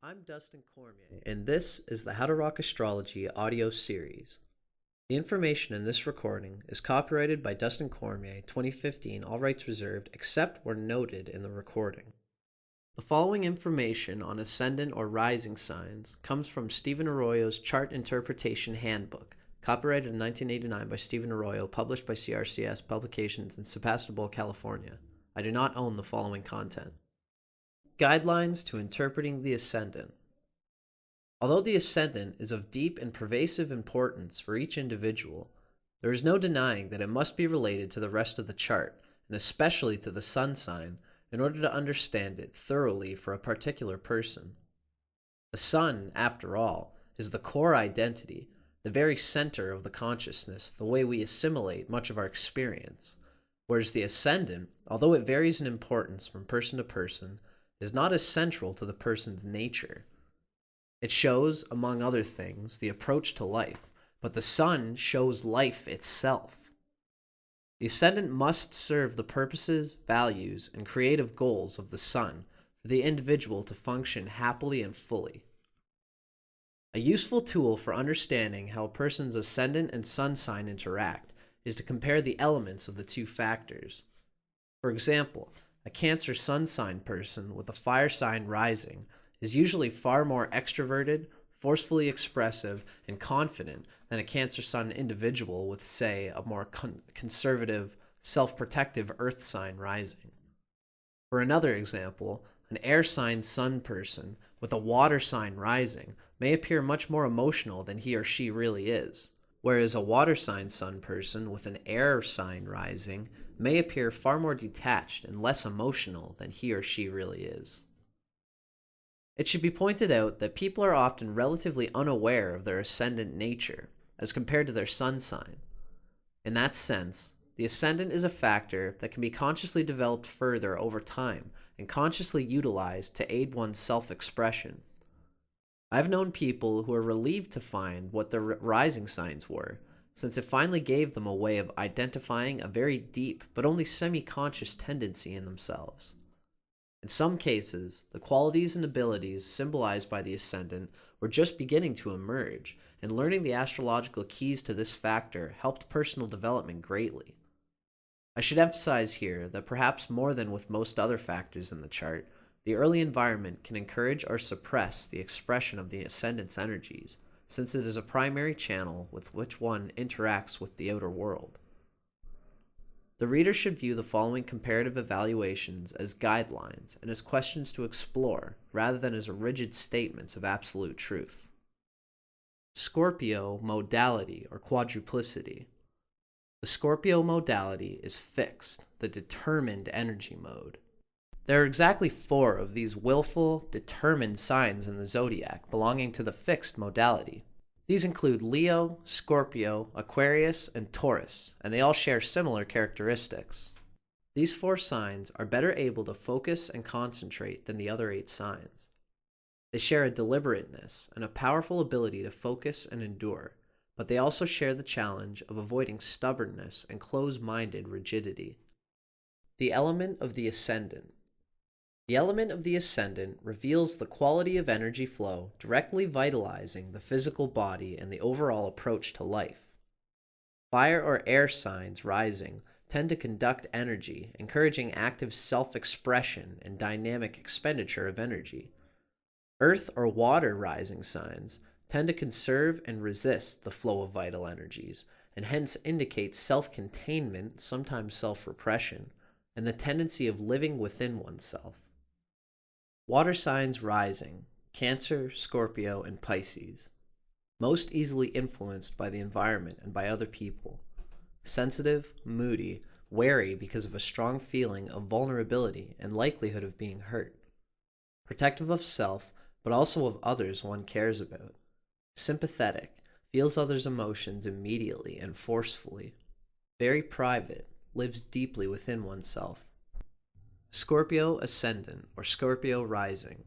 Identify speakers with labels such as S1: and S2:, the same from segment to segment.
S1: I'm Dustin Cormier, and this is the How to Rock Astrology audio series. The information in this recording is copyrighted by Dustin Cormier, 2015, all rights reserved, except where noted in the recording. The following information on ascendant or rising signs comes from Stephen Arroyo's Chart Interpretation Handbook, copyrighted in 1989 by Stephen Arroyo, published by CRCS Publications in Sebastopol, California. I do not own the following content. Guidelines to interpreting the ascendant. Although the ascendant is of deep and pervasive importance for each individual, there is no denying that it must be related to the rest of the chart, and especially to the sun sign, in order to understand it thoroughly for a particular person. The sun, after all, is the core identity, the very center of the consciousness, the way we assimilate much of our experience, whereas the ascendant, although it varies in importance from person to person, is not as central to the person's nature. It shows, among other things, the approach to life, but the sun shows life itself. The ascendant must serve the purposes, values, and creative goals of the sun for the individual to function happily and fully. A useful tool for understanding how a person's ascendant and sun sign interact is to compare the elements of the two factors. For example, a Cancer sun sign person with a fire sign rising is usually far more extroverted, forcefully expressive, and confident than a Cancer sun individual with, say, a more conservative, self-protective earth sign rising. For another example, an air sign sun person with a water sign rising may appear much more emotional than he or she really is, whereas a water sign sun person with an air sign rising may appear far more detached and less emotional than he or she really is. It should be pointed out that people are often relatively unaware of their ascendant nature as compared to their sun sign. In that sense, the ascendant is a factor that can be consciously developed further over time and consciously utilized to aid one's self-expression. I've known people who are relieved to find what their rising signs were, since it finally gave them a way of identifying a very deep but only semi-conscious tendency in themselves. In some cases, the qualities and abilities symbolized by the ascendant were just beginning to emerge, and learning the astrological keys to this factor helped personal development greatly. I should emphasize here that perhaps more than with most other factors in the chart, the early environment can encourage or suppress the expression of the ascendant's energies, since it is a primary channel with which one interacts with the outer world. The reader should view the following comparative evaluations as guidelines and as questions to explore, rather than as rigid statements of absolute truth. Scorpio Modality or Quadruplicity. The Scorpio Modality is fixed, the determined energy mode. There are exactly 4 of these willful, determined signs in the zodiac belonging to the fixed modality. These include Leo, Scorpio, Aquarius, and Taurus, and they all share similar characteristics. These 4 signs are better able to focus and concentrate than the other 8 signs. They share a deliberateness and a powerful ability to focus and endure, but they also share the challenge of avoiding stubbornness and close-minded rigidity. The element of the ascendant. The element of the ascendant reveals the quality of energy flow directly vitalizing the physical body and the overall approach to life. Fire or air signs rising tend to conduct energy, encouraging active self-expression and dynamic expenditure of energy. Earth or water rising signs tend to conserve and resist the flow of vital energies, and hence indicate self-containment, sometimes self-repression, and the tendency of living within oneself. Water signs rising, Cancer, Scorpio, and Pisces. Most easily influenced by the environment and by other people. Sensitive, moody, wary because of a strong feeling of vulnerability and likelihood of being hurt. Protective of self, but also of others one cares about. Sympathetic, feels others' emotions immediately and forcefully. Very private, lives deeply within oneself. Scorpio Ascendant or Scorpio Rising.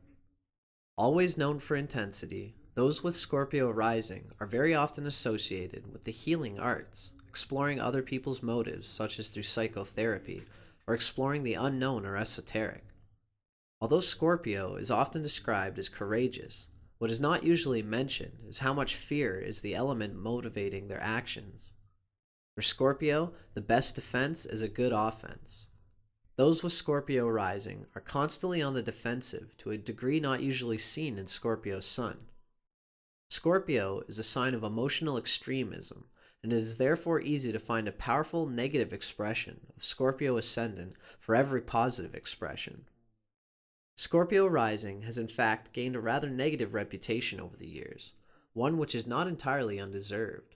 S1: Always known for intensity, those with Scorpio Rising are very often associated with the healing arts, exploring other people's motives such as through psychotherapy, or exploring the unknown or esoteric. Although Scorpio is often described as courageous, what is not usually mentioned is how much fear is the element motivating their actions. For Scorpio, the best defense is a good offense. Those with Scorpio rising are constantly on the defensive to a degree not usually seen in Scorpio's sun. Scorpio is a sign of emotional extremism, and it is therefore easy to find a powerful negative expression of Scorpio Ascendant for every positive expression. Scorpio rising has in fact gained a rather negative reputation over the years, one which is not entirely undeserved.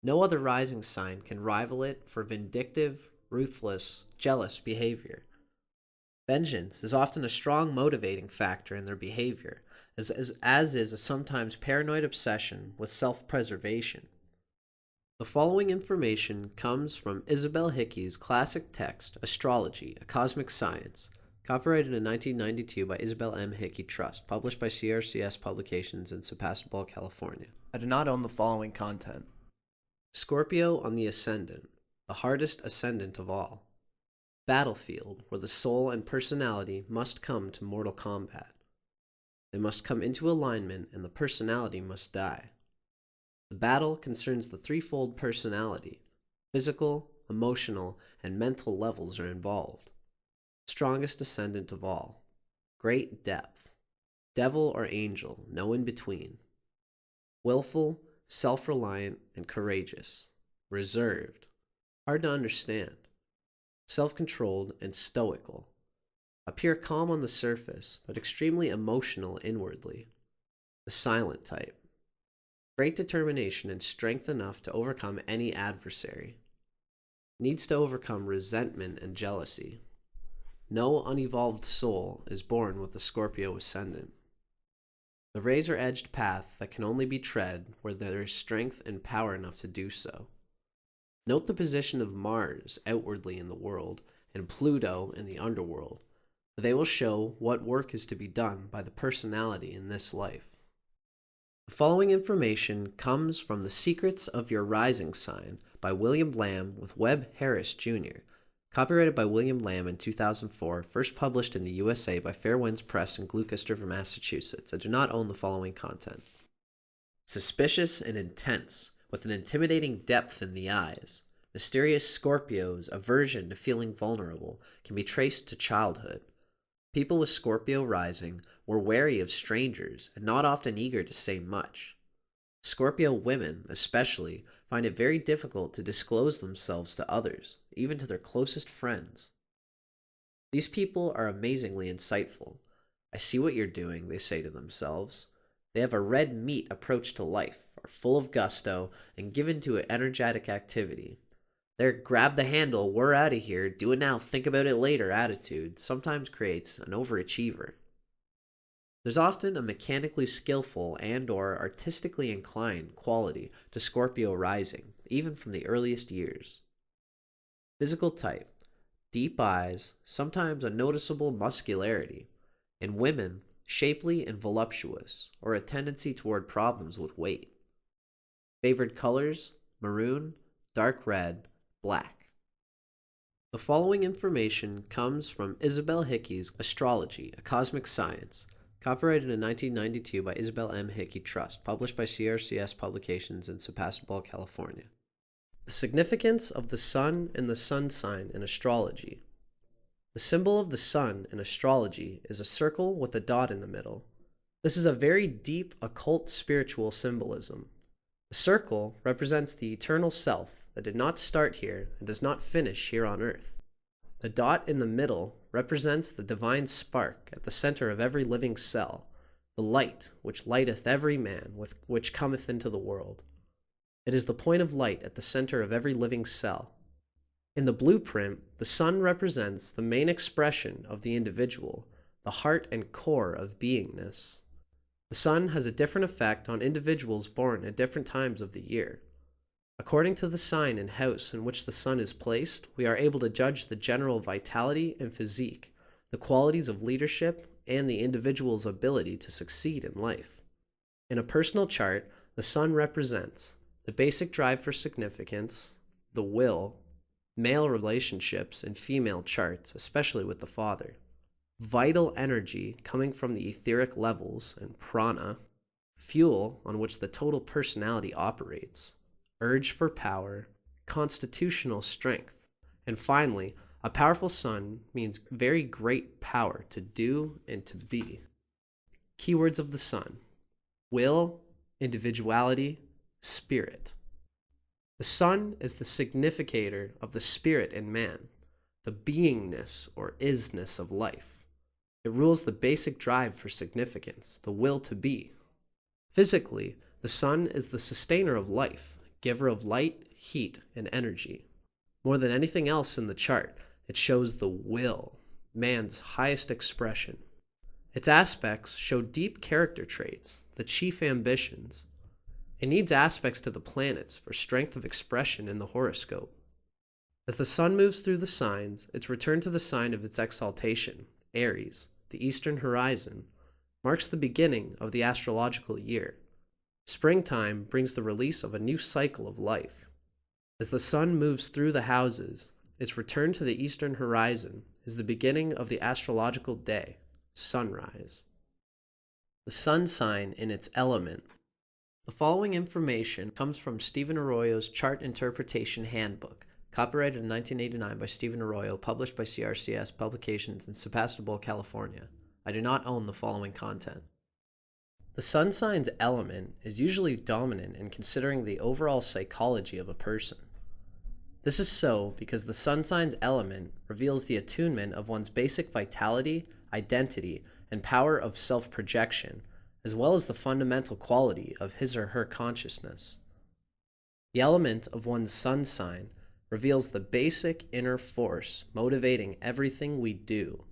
S1: No other rising sign can rival it for vindictive, ruthless, jealous behavior. Vengeance is often a strong motivating factor in their behavior, as is a sometimes paranoid obsession with self-preservation. The following information comes from Isabel Hickey's classic text, Astrology, A Cosmic Science, copyrighted in 1992 by Isabel M. Hickey Trust, published by CRCS Publications in Sebastopol, California. I do not own the following content. Scorpio on the Ascendant, the hardest ascendant of all. Battlefield where the soul and personality must come to mortal combat. They must come into alignment and the personality must die. The battle concerns the threefold personality. Physical, emotional, and mental levels are involved. Strongest ascendant of all. Great depth. Devil or angel, no in between. Willful, self-reliant, and courageous. Reserved. Hard to understand. Self-controlled and stoical. Appear calm on the surface, but extremely emotional inwardly. The silent type. Great determination and strength enough to overcome any adversary. Needs to overcome resentment and jealousy. No unevolved soul is born with a Scorpio ascendant. The razor-edged path that can only be tread where there is strength and power enough to do so. Note the position of Mars outwardly in the world and Pluto in the underworld, for they will show what work is to be done by the personality in this life. The following information comes from The Secrets of Your Rising Sign by William Lamb with Webb Harris Jr., copyrighted by William Lamb in 2004, first published in the USA by Fair Winds Press in Gloucester, Massachusetts. I do not own the following content. Suspicious and intense, with an intimidating depth in the eyes, mysterious Scorpios' aversion to feeling vulnerable can be traced to childhood. People with Scorpio rising were wary of strangers and not often eager to say much. Scorpio women, especially, find it very difficult to disclose themselves to others, even to their closest friends. These people are amazingly insightful. I see what you're doing, they say to themselves. They have a red meat approach to life, are full of gusto, and given to energetic activity. Their grab the handle, we're out of here, do it now, think about it later attitude sometimes creates an overachiever. There's often a mechanically skillful and/or artistically inclined quality to Scorpio rising, even from the earliest years. Physical type: deep eyes, sometimes a noticeable muscularity. In women, shapely and voluptuous, or a tendency toward problems with weight. Favored colors: maroon, dark red, black. The following information comes from Isabel Hickey's Astrology, A Cosmic Science, copyrighted in 1992 by Isabel M. Hickey Trust, published by CRCS Publications in Sebastopol, California. The significance of the Sun and the Sun sign in astrology. The symbol of the Sun in astrology is a circle with a dot in the middle. This is a very deep occult spiritual symbolism. The circle represents the eternal self that did not start here and does not finish here on earth. The dot in the middle represents the divine spark at the center of every living cell, the light which lighteth every man which cometh into the world. It is the point of light at the center of every living cell. In the blueprint, the sun represents the main expression of the individual, the heart and core of beingness. The sun has a different effect on individuals born at different times of the year. According to the sign and house in which the sun is placed, we are able to judge the general vitality and physique, the qualities of leadership, and the individual's ability to succeed in life. In a personal chart, the sun represents the basic drive for significance, the will, male relationships, and female charts, especially with the father. vital energy coming from the etheric levels and prana, fuel on which the total personality operates, urge for power, constitutional strength, and finally, a powerful sun means very great power to do and to be. Keywords of the sun: will, individuality, spirit. The sun is the significator of the spirit in man, the beingness or isness of life. It rules the basic drive for significance, the will to be. Physically, the sun is the sustainer of life, giver of light, heat, and energy. More than anything else in the chart, it shows the will, man's highest expression. Its aspects show deep character traits, the chief ambitions. It needs aspects to the planets for strength of expression in the horoscope. As the sun moves through the signs, its return to the sign of its exaltation, Aries, the eastern horizon, marks the beginning of the astrological year. Springtime brings the release of a new cycle of life. As the sun moves through the houses, its return to the eastern horizon is the beginning of the astrological day, sunrise. The sun sign in its element. The following information comes from Stephen Arroyo's Chart Interpretation Handbook, copyrighted in 1989 by Stephen Arroyo, published by CRCS Publications in Sebastopol, California. I do not own the following content. The sun sign's element is usually dominant in considering the overall psychology of a person. This is so because the sun sign's element reveals the attunement of one's basic vitality, identity, and power of self-projection, as well as the fundamental quality of his or her consciousness. The element of one's sun sign reveals the basic inner force motivating everything we do.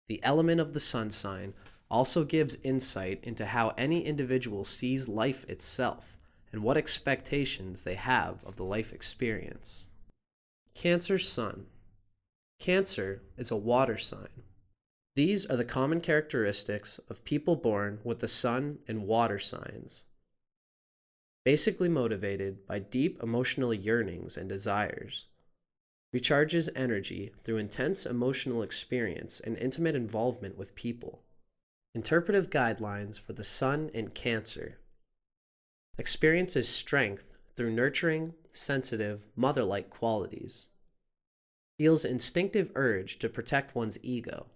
S1: The element of the sun sign also gives insight into how any individual sees life itself and what expectations they have of the life experience. Cancer sun. Cancer is a water sign. These are the common characteristics of people born with the sun and water signs. Basically motivated by deep emotional yearnings and desires. Recharges energy through intense emotional experience and intimate involvement with people. Interpretive guidelines for the sun in Cancer. Experiences strength through nurturing, sensitive, mother-like qualities. Feels instinctive urge to protect one's ego.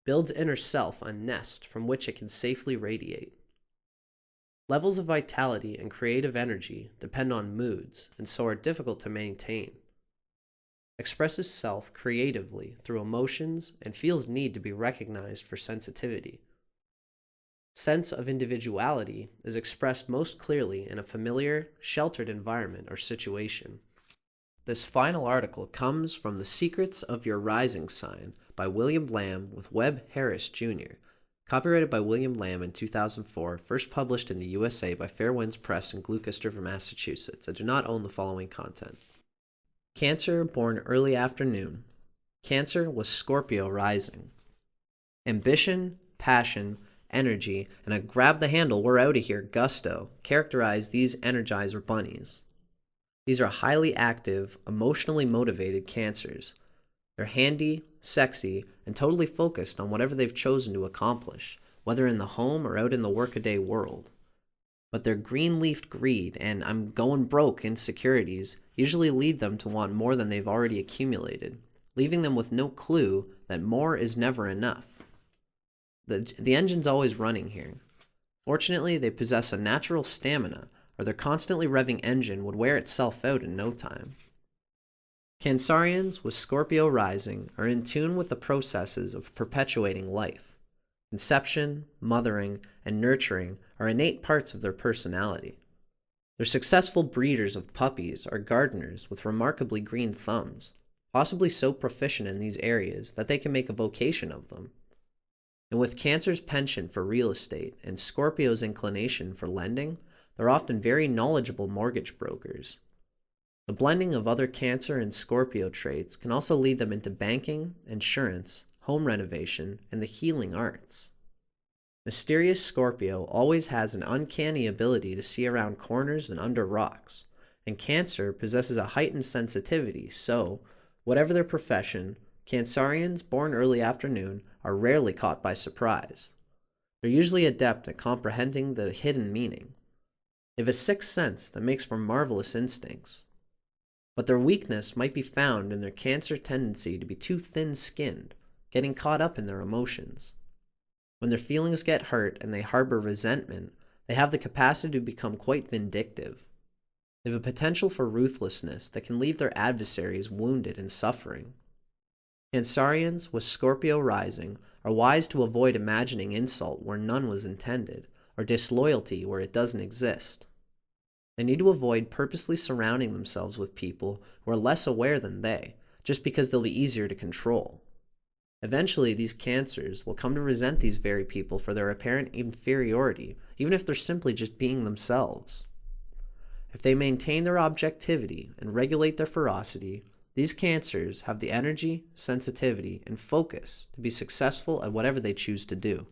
S1: Builds inner self a nest from which it can safely radiate. Levels of vitality and creative energy depend on moods and so are difficult to maintain. Expresses self creatively through emotions and feels need to be recognized for sensitivity. Sense of individuality is expressed most clearly in a familiar, sheltered environment or situation. This final article comes from The Secrets of Your Rising Sign by William Lamb with Webb Harris, Jr., copyrighted by William Lamb in 2004, first published in the USA by Fair Winds Press in Gloucester, Massachusetts. I do not own the following content. Cancer, born early afternoon. Cancer was Scorpio rising. Ambition, passion, energy, and a grab the handle, we're out of here gusto characterize these Energizer bunnies. These are highly active, emotionally motivated Cancers. They're handy, sexy, and totally focused on whatever they've chosen to accomplish, whether in the home or out in the workaday world. But their green-leafed greed and I'm going broke insecurities usually lead them to want more than they've already accumulated, leaving them with no clue that more is never enough. The engine's always running here. Fortunately, they possess a natural stamina, or their constantly revving engine would wear itself out in no time. Cancerians with Scorpio rising are in tune with the processes of perpetuating life. Conception, mothering, and nurturing are innate parts of their personality. They're successful breeders of puppies or gardeners with remarkably green thumbs, possibly so proficient in these areas that they can make a vocation of them. And with Cancer's penchant for real estate and Scorpio's inclination for lending, they're often very knowledgeable mortgage brokers. The blending of other Cancer and Scorpio traits can also lead them into banking, insurance, home renovation, and the healing arts. Mysterious Scorpio always has an uncanny ability to see around corners and under rocks, and Cancer possesses a heightened sensitivity, so, whatever their profession, Cancerians born early afternoon are rarely caught by surprise. They're usually adept at comprehending the hidden meaning. They have a sixth sense that makes for marvelous instincts. But their weakness might be found in their Cancer tendency to be too thin-skinned, getting caught up in their emotions. When their feelings get hurt and they harbor resentment, they have the capacity to become quite vindictive. They have a potential for ruthlessness that can leave their adversaries wounded and suffering. Cancerians with Scorpio rising are wise to avoid imagining insult where none was intended, or disloyalty where it doesn't exist. They need to avoid purposely surrounding themselves with people who are less aware than they, just because they'll be easier to control. Eventually, these Cancers will come to resent these very people for their apparent inferiority, even if they're simply just being themselves. If they maintain their objectivity and regulate their ferocity, these Cancers have the energy, sensitivity, and focus to be successful at whatever they choose to do.